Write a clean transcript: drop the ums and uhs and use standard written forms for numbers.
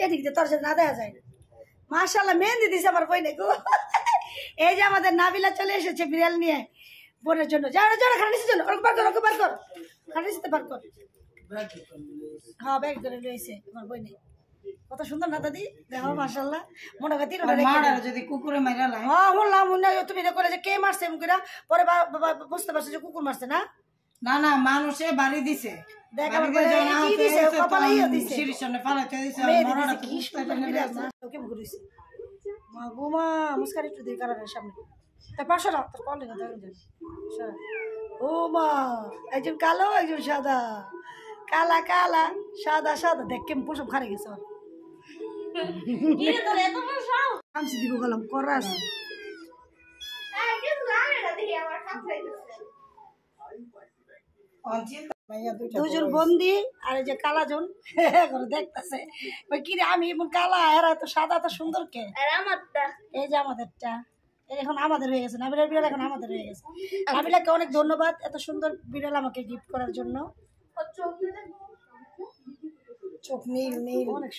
এদিক দিয়ে তোর সাথে না দেখা যায়। মাশাআল্লাহ মেহেন্দি দিছে আমার বই গো। এই যে আমাদের নাবিলা চলে এসেছে বিড়াল নিয়ে বোনের জন্য। যাও যাও খানিসের জন্য ওকে বার কর খানিসতে বার কর। হ্যাঁ ব্যাগ ধরে লইছে আমার বই নেই। কত সুন্দর না দাদি দেখো মাশাআল্লাহ মনে গতি মারা যদি কুকুরে মাইরা লাই। হ্যাঁ বললাম মুন্না তুমি এটা করে যে কে মারছে এমন করে পরে বুঝতে পারছো যে কুকুর মারছে না। না না মানুষে বাড়ি দিছে দেখ আমার কি দিছে কপালে দিছে শিরির সামনে ফালাতে দিছে মরাটা কি সুন্দর বিড়াল না ওকে ঘুরিছে মা গো মা মুস্কারি একটু দিয়ে কালারের সামনে তার পাশে না তোর কল লেগে যাবে ও মা একজন কালো একজন সাদা কালা কালা সাদা সাদা দেখ কেমন পোষম খারে গেছে আমি দিব গেলাম করাস দুজন বন্দি আর এই যে কালাজন দেখতেছে ওই কি রে আমি এমন কালা এরা তো সাদা তো সুন্দর কে এই যে আমাদেরটা এখন আমাদের হয়ে গেছে নাবিলার বিড়াল এখন আমাদের হয়ে গেছে। নাবিলাকে অনেক ধন্যবাদ এত সুন্দর বিড়াল আমাকে গিফট করার জন্য। চোখ নীল নীল অনেক